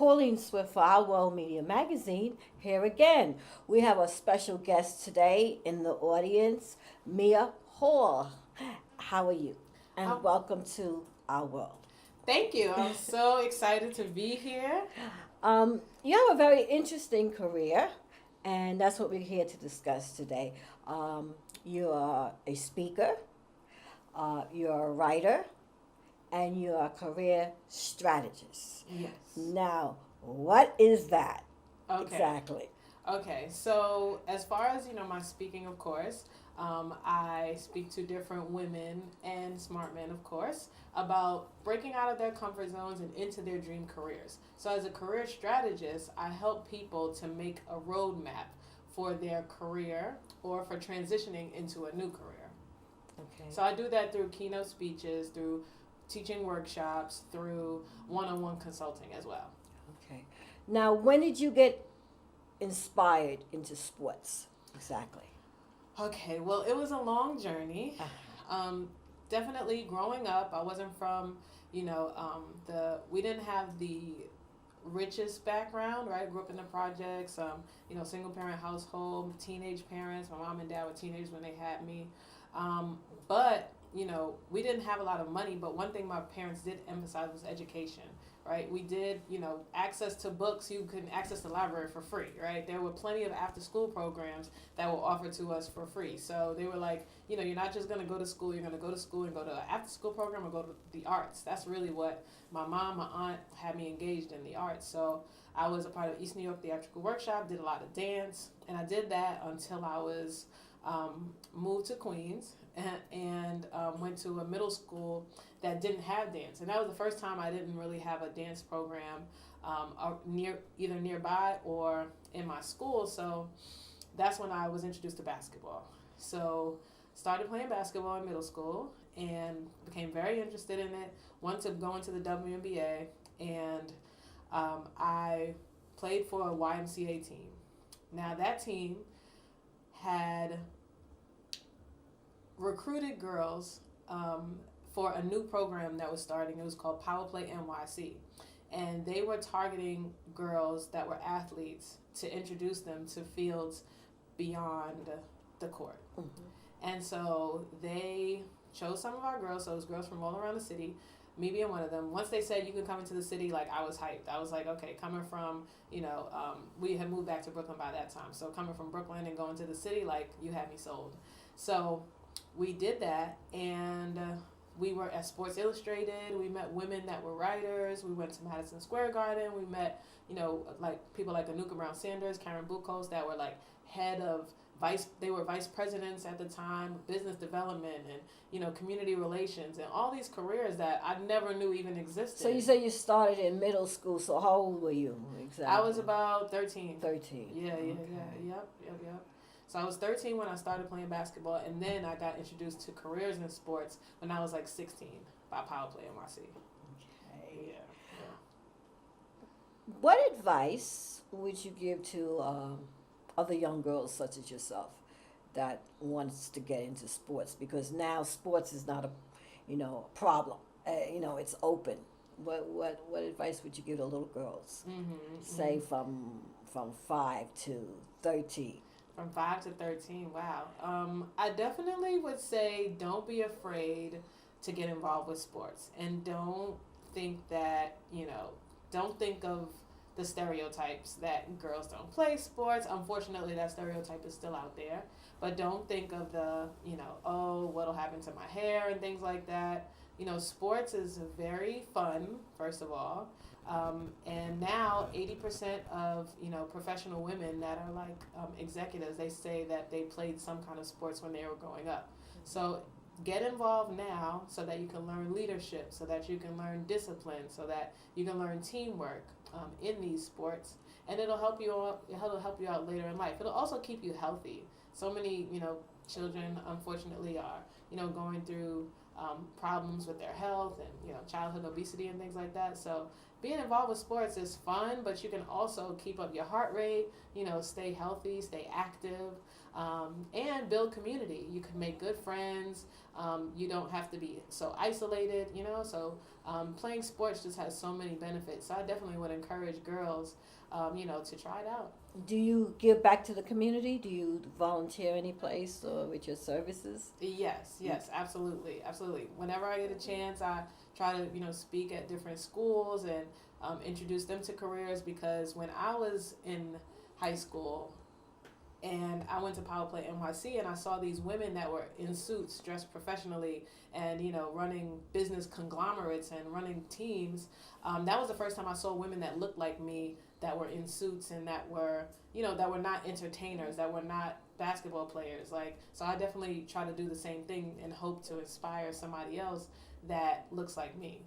Pauline Swift for Our World Media Magazine. Here again, we have a special guest today in the audience, Mia Hall. How are you? And welcome to Our World. Thank you. I'm so excited to be here. You have a very interesting career, and that's what we're here to discuss today. You are a speaker, you're a writer, and you're a career strategist. Yes. Now, what is that Okay. exactly? Okay. So as far as my speaking, of course, I speak to different women and smart men, of course, about breaking out of their comfort zones and into their dream careers. So as a career strategist, I help people to make a roadmap for their career or for transitioning into a new career. Okay. So I do that through keynote speeches, through teaching workshops, through one-on-one consulting as well. Okay. Now, when did you get inspired into sports? Exactly. Okay, well, it was a long journey. Definitely growing up, I wasn't from, we didn't have the richest background, right? Grew up in the projects, single parent household, teenage parents. My mom and dad were teenagers when they had me. But we didn't have a lot of money, but one thing my parents did emphasize was education, right? We did, access to books. You could access the library for free, right? There were plenty of after school programs that were offered to us for free. So they were like, you're not just going to go to school, you're going to go to school and go to an after school program or go to the arts. That's really what my mom, my aunt had me engaged in, the arts. So I was a part of East New York Theatrical Workshop, did a lot of dance, and I did that until I was moved to Queens and went to a middle school that didn't have dance, and that was the first time I didn't really have a dance program either nearby or in my school. So that's when I was introduced to basketball. So started playing basketball in middle school and became very interested in it. Wanted to go into the WNBA, and I played for a YMCA team. Now that team had recruited girls for a new program that was starting. It was called Power Play NYC. And they were targeting girls that were athletes to introduce them to fields beyond the court. Mm-hmm. And so they chose some of our girls. So it was girls from all around the city, me being one of them. Once they said you can come into the city, I was hyped. I was like, okay, coming from, we had moved back to Brooklyn by that time. So coming from Brooklyn and going to the city, you had me sold. So we did that, and we were at Sports Illustrated. We met women that were writers. We went to Madison Square Garden. We met, people like Anuka Brown Sanders, Karen Bukos, that were head of they were vice presidents at the time, business development and, community relations, and all these careers that I never knew even existed. So you say you started in middle school. So how old were you exactly? I was about 13. 13. Yeah. Yep. So I was 13 when I started playing basketball, and then I got introduced to careers in sports when I was 16 by Power Play NYC. Okay. Yeah. What advice would you give to other young girls such as yourself that wants to get into sports? Because now sports is not a problem. It's open. What advice would you give to little girls? Say from 5 to 13. From 5 to 13, wow. I definitely would say don't be afraid to get involved with sports. And don't think that, don't think of the stereotypes that girls don't play sports. Unfortunately, that stereotype is still out there. But don't think of the, what'll happen to my hair and things like that. Sports is very fun, first of all. And now 80% of, professional women that are executives, they say that they played some kind of sports when they were growing up. So get involved now so that you can learn leadership, so that you can learn discipline, so that you can learn teamwork in these sports. And it'll help you out later in life. It'll also keep you healthy. So many, children, unfortunately, are, going through problems with their health and, childhood obesity and things like that. So being involved with sports is fun, but you can also keep up your heart rate, stay healthy, stay active, and build community. You can make good friends. You don't have to be so isolated, So playing sports just has so many benefits. So I definitely would encourage girls, to try it out. Do you give back to the community? Do you volunteer any place or with your services? Yes, absolutely, absolutely. Whenever I get a chance, I try to, speak at different schools and introduce them to careers, because when I was in high school and I went to Power Play NYC and I saw these women that were in suits, dressed professionally, and, running business conglomerates and running teams, that was the first time I saw women that looked like me, that were in suits and that were, that were not entertainers, that were not basketball players. So I definitely try to do the same thing and hope to inspire somebody else that looks like me.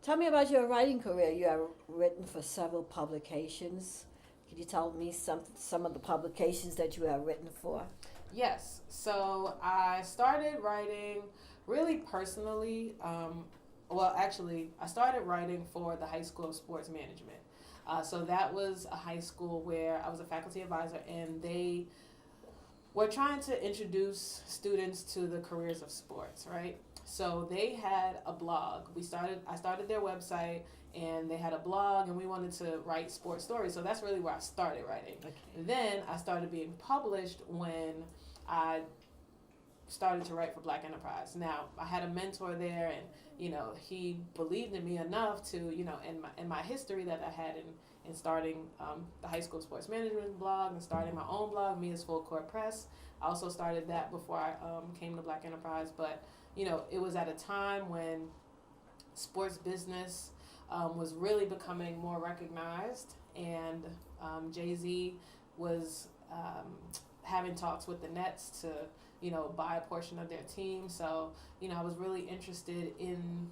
Tell me about your writing career. You have written for several publications. Can you tell me some of the publications that you have written for? Yes. So I started writing really personally. I started writing for the High School of Sports Management. So that was a high school where I was a faculty advisor, and they were trying to introduce students to the careers of sports, right? So they had a blog. I started their website, and they had a blog, and we wanted to write sports stories. So that's really where I started writing. Okay. Then I started being published when I started to write for Black Enterprise. Now, I had a mentor there, and he believed in me enough to, in my history that I had in starting the High School Sports Management blog and starting my own blog, Mia's Full Court Press. I also started that before I came to Black Enterprise, but it was at a time when sports business was really becoming more recognized, and Jay-Z was having talks with the Nets to buy a portion of their team. So, I was really interested in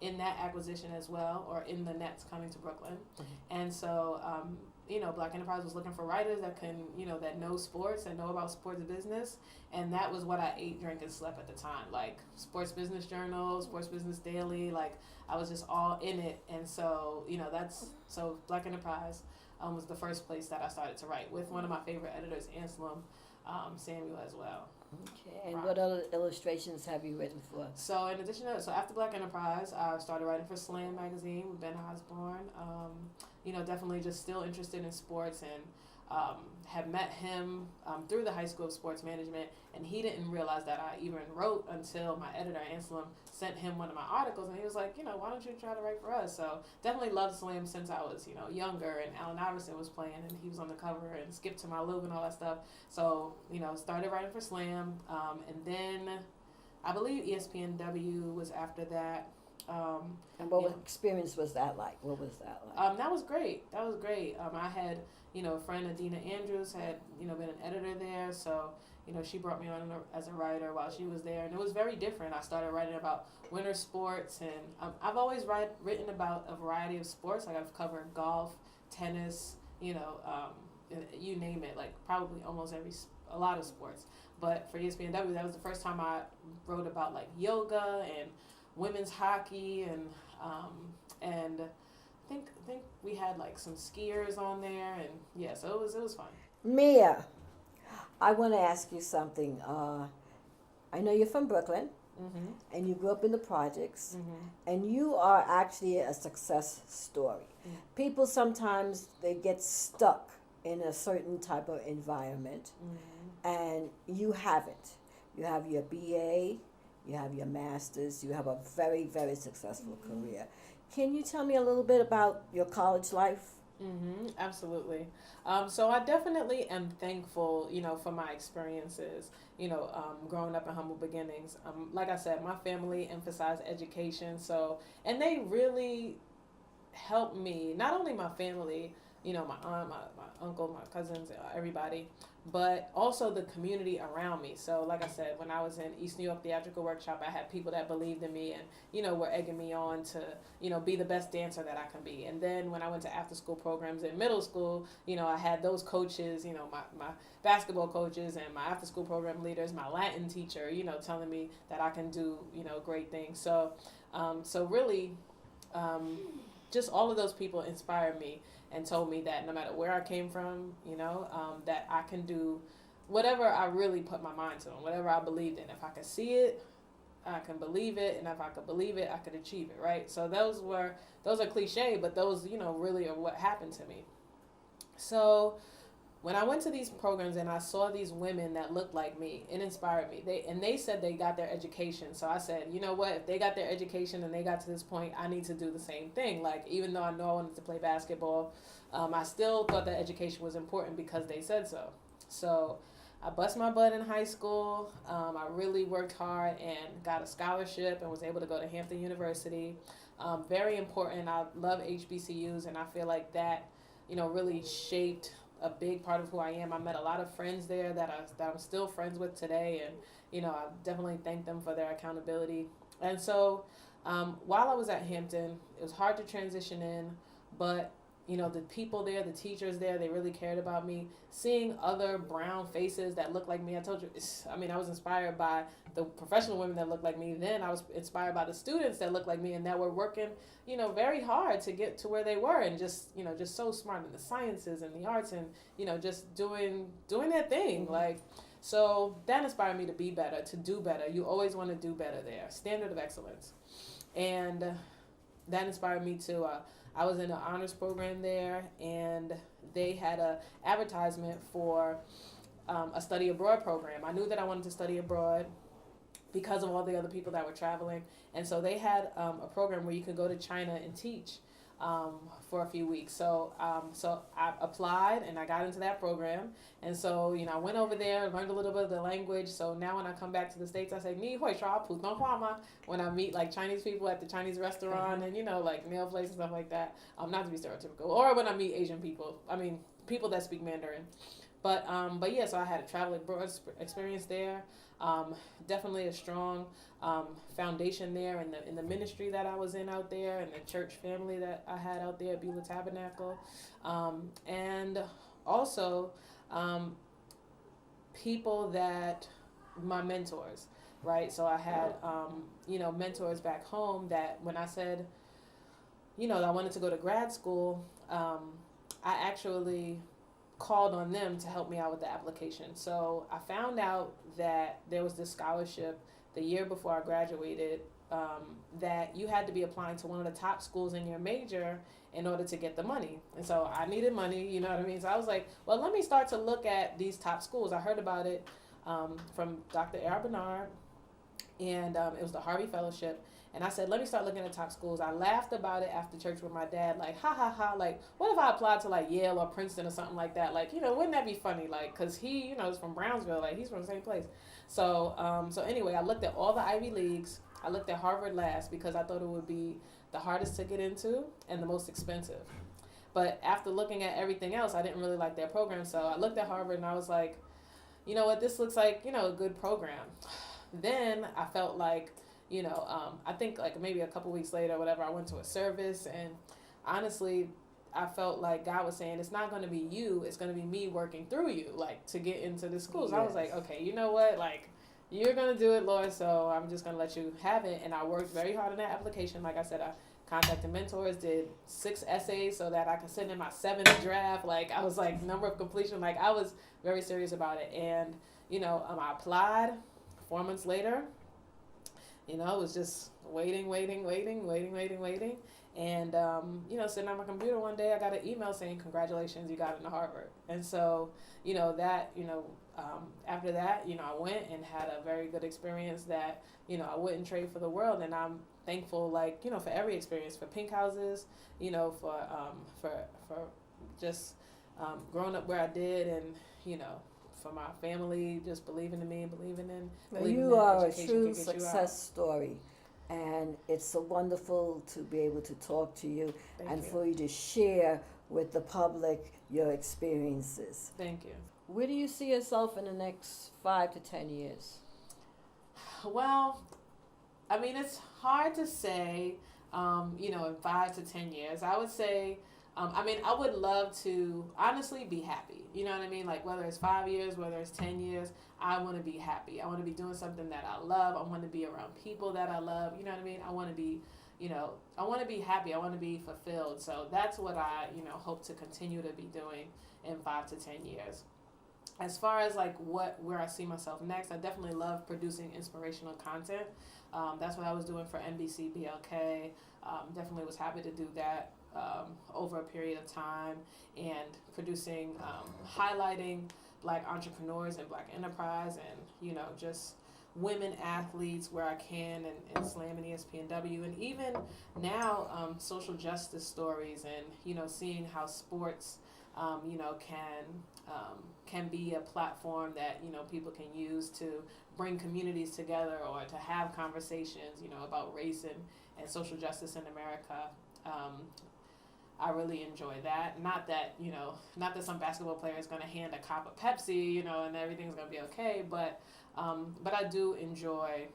that acquisition as well, or in the Nets coming to Brooklyn. Mm-hmm. And so, Black Enterprise was looking for writers that can, that know sports and know about sports business. And that was what I ate, drank, and slept at the time. Like Sports Business Journal, Sports Business Daily, I was just all in it. And so, so Black Enterprise was the first place that I started to write, with one of my favorite editors, Anselm Samuel, as well. Okay, and what other illustrations have you written for? So in addition to after Black Enterprise, I started writing for Slam magazine with Ben Osborne. Definitely just still interested in sports, and have met him through the High School of Sports Management, and he didn't realize that I even wrote until my editor, Anselm, sent him one of my articles, and he was like, why don't you try to write for us? So definitely loved Slam since I was, younger, and Allen Iverson was playing, and he was on the cover, and Skip to My Lube and all that stuff. So, started writing for Slam, and then I believe ESPNW was after that. And what experience was that like? What was that like? That was great. I had, a friend, Adina Andrews, had, been an editor there. So, she brought me on as a writer while she was there. And it was very different. I started writing about winter sports. And I've always written about a variety of sports. I've covered golf, tennis, you name it, probably almost a lot of sports. But for ESPNW, that was the first time I wrote about yoga and women's hockey, and I think we had some skiers on there, and yeah, so it was fun. Mia, I want to ask you something. I know you're from Brooklyn, mm-hmm. and you grew up in the projects, mm-hmm. and you are actually a success story. Mm-hmm. People sometimes they get stuck in a certain type of environment, mm-hmm. and you haven't. You have your BA. You have your master's. You have a very, very successful mm-hmm. career. Can you tell me a little bit about your college life? Mm-hmm, absolutely. So I definitely am thankful, for my experiences, growing up in humble beginnings. Like I said, my family emphasized education. And they really helped me, not only my family, my aunt, my uncle, my cousins, everybody, but also the community around me. So, like I said, when I was in East New York Theatrical Workshop, I had people that believed in me and, were egging me on to, be the best dancer that I can be. And then when I went to after school programs in middle school, I had those coaches, my basketball coaches and my after school program leaders, my Latin teacher, telling me that I can do, great things. So really, just all of those people inspired me and told me that no matter where I came from, that I can do whatever I really put my mind to and whatever I believed in. If I could see it, I can believe it, and if I could believe it, I could achieve it, right? So those are cliche, but those, really are what happened to me. So when I went to these programs and I saw these women that looked like me, it inspired me. They said they got their education. So I said, you know what? If they got their education and they got to this point, I need to do the same thing. Like, even though I know I wanted to play basketball, I still thought that education was important because they said so. So I bust my butt in high school. I really worked hard and got a scholarship and was able to go to Hampton University. Very important. I love HBCUs, and I feel like that, really shaped a big part of who I am. I met a lot of friends there that I'm still friends with today, and I definitely thank them for their accountability. And so while I was at Hampton, it was hard to transition in, but the people there, the teachers there, they really cared about me. Seeing other brown faces that looked like me, I told you, I was inspired by the professional women that looked like me. Then I was inspired by the students that looked like me and that were working, very hard to get to where they were, and just so smart in the sciences and the arts, and, just doing their thing. Like, so that inspired me to be better, to do better. You always want to do better there. Standard of excellence. And that inspired me to, I was in an honors program there, and they had a advertisement for a study abroad program. I knew that I wanted to study abroad because of all the other people that were traveling. And so they had a program where you could go to China and teach for a few weeks. So I applied and I got into that program. And so, I went over there, learned a little bit of the language. So now when I come back to the States, I say, Ni hui sha pu dong hua ma, when I meet like Chinese people at the Chinese restaurant and, like nail places and stuff like that. Not to be stereotypical. Or when I meet Asian people. People that speak Mandarin. But yeah, so I had a travel abroad experience there. Definitely a strong foundation there in the ministry that I was in out there, and the church family that I had out there at Beulah Tabernacle, and also people that my mentors, right? So I had mentors back home that when I said that I wanted to go to grad school, I actually called on them to help me out with the application. So I found out that there was this scholarship the year before I graduated, that you had to be applying to one of the top schools in your major in order to get the money. And so I needed money, you know what I mean? So I was like, well, let me start to look at these top schools. I heard about it from Dr. A.R. Bernard, and it was the Harvey Fellowship. And I said, let me start looking at top schools. I laughed about it after church with my dad, like, ha, ha, ha, like, what if I applied to, like, Yale or Princeton or something like that? Like, wouldn't that be funny? Like, because he, is from Brownsville. Like, he's from the same place. So, so anyway, I looked at all the Ivy Leagues. I looked at Harvard last because I thought it would be the hardest to get into and the most expensive. But after looking at everything else, I didn't really like their program. So I looked at Harvard and I was like, you know what, this looks like, a good program. Then I felt like, I think like maybe a couple weeks later or whatever, I went to a service, and honestly, I felt like God was saying, it's not going to be you, it's going to be me working through you, like, to get into the school. So I was like, okay, you know what, like, you're going to do it, Lord, so I'm just going to let you have it. And I worked very hard on that application. Like I said, I contacted mentors, did 6 essays so that I could send in my 7th draft. Like, I was like, number of completion, like, I was very serious about it. And, I applied 4 months later. It was just waiting. And, sitting on my computer one day, I got an email saying, congratulations, you got into Harvard. And so, after that, I went and had a very good experience that, I wouldn't trade for the world. And I'm thankful, like, for every experience, for Pink Houses, for just growing up where I did, and, for my family, just believing in me and believing in you are a true success story, and it's so wonderful to be able to talk to you. Thank and you. for you to share with the public your experiences. Thank you. Where do you see yourself in the next 5 to 10 years? Well, I mean, it's hard to say, in 5 to 10 years. I would say, I would love to honestly be happy. You know what I mean? Like, whether it's 5 years, whether it's 10 years, I want to be happy. I want to be doing something that I love. I want to be around people that I love. You know what I mean? I want to be, I want to be happy. I want to be fulfilled. So that's what I, hope to continue to be doing in 5 to 10 years. As far as like where I see myself next, I definitely love producing inspirational content. That's what I was doing for NBC BLK. Definitely was happy to do that over a period of time, and producing, highlighting Black entrepreneurs and Black enterprise, and just women athletes where I can, and Slam and ESPNW, and even now social justice stories, and seeing how sports can be a platform that people can use to bring communities together, or to have conversations about race and social justice in America. I really enjoy that. Not that some basketball player is going to hand a cop of Pepsi, and everything's going to be okay, but I do enjoy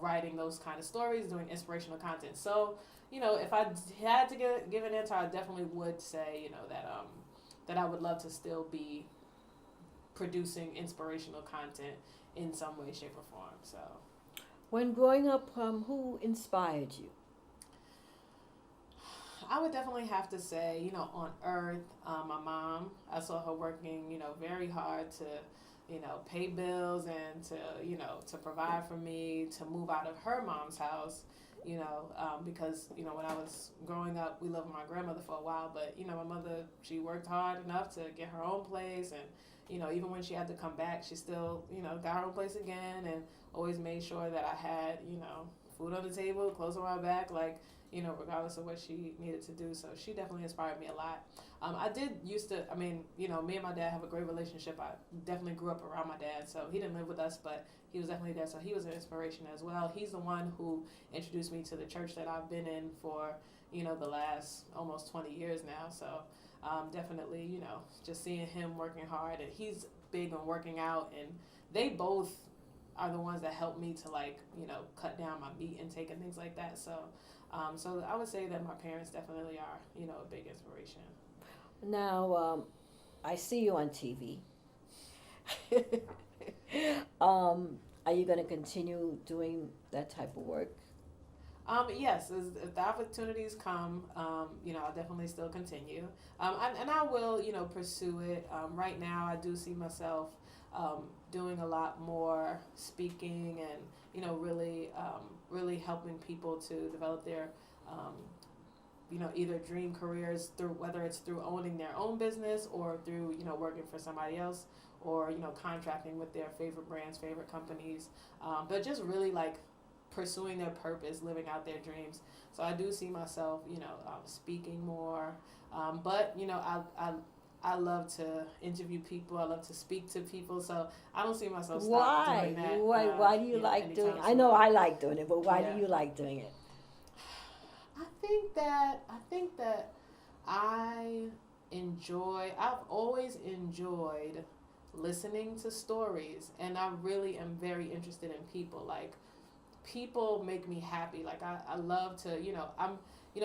writing those kind of stories, doing inspirational content. So if I had to give an answer, I definitely would say that I would love to still be producing inspirational content in some way, shape, or form. So, when growing up, who inspired you? I would definitely have to say, on Earth, my mom. I saw her working, very hard to, pay bills, and to provide for me, to move out of her mom's house, because, when I was growing up, we lived with my grandmother for a while, but, my mother, she worked hard enough to get her own place, and, even when she had to come back, she still, got her own place again, and always made sure that I had, food on the table, clothes on my back, like, regardless of what she needed to do. So she definitely inspired me a lot. I did used to, me and my dad have a great relationship. I definitely grew up around my dad, so he didn't live with us, but he was definitely there, so he was an inspiration as well. He's the one who introduced me to the church that I've been in for, the last almost 20 years now. So definitely, just seeing him working hard, and he's big on working out, and they both are the ones that help me to, like, cut down my meat intake and things like that. So so I would say that my parents definitely are, a big inspiration. Now, I see you on TV. Are you going to continue doing that type of work? Yes, if the opportunities come, I'll definitely still continue. And I will, pursue it. Right now, I do see myself doing a lot more speaking, and, really helping people to develop their, either dream careers, through whether it's through owning their own business, or through, working for somebody else, or, contracting with their favorite brands, favorite companies, but just really, like, pursuing their purpose, living out their dreams. So I do see myself, speaking more, but, I love to interview people. I love to speak to people. So I don't see myself stop doing that. Why do you like doing it? I know I like doing it, but why do you like doing it? I think that I've always enjoyed listening to stories, and I really am very interested in people. Like, people make me happy. Like, I love to,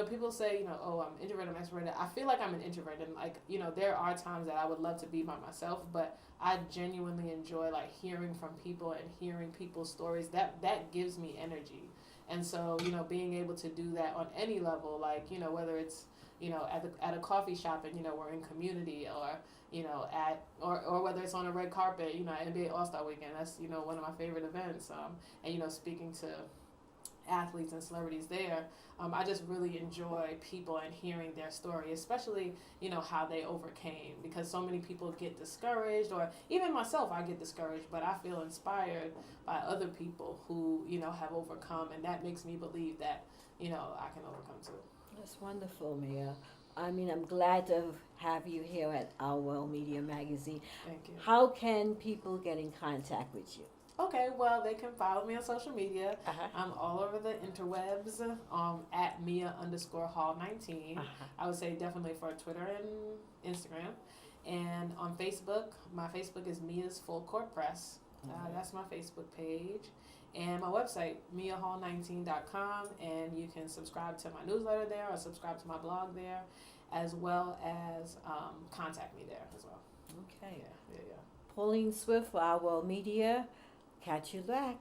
people say, oh, I'm introverted, I'm extroverted. I feel like I'm an introvert, and, like, there are times that I would love to be by myself, but I genuinely enjoy, like, hearing from people and hearing people's stories. That gives me energy. And so, being able to do that on any level, like, whether it's, at a coffee shop, and, we're in community, or, or whether it's on a red carpet, NBA All-Star Weekend, that's, one of my favorite events, and, speaking to athletes and celebrities there, I just really enjoy people and hearing their story, especially, how they overcame, because so many people get discouraged, or even myself, I get discouraged, but I feel inspired by other people who, have overcome, and that makes me believe that, I can overcome too. That's wonderful, Mia. I'm glad to have you here at Our World Media Magazine. Thank you. How can people get in contact with you? Okay, well, they can follow me on social media. Uh-huh. I'm all over the interwebs, at Mia_Hall19. Uh-huh. I would say definitely for Twitter and Instagram. And on Facebook, my Facebook is Mia's Full Court Press. That's my Facebook page. And my website, MiaHall19.com. And you can subscribe to my newsletter there or subscribe to my blog there, as well as contact me there as well. Okay. Yeah. Pauline Swift, Our World Media. Catch you back.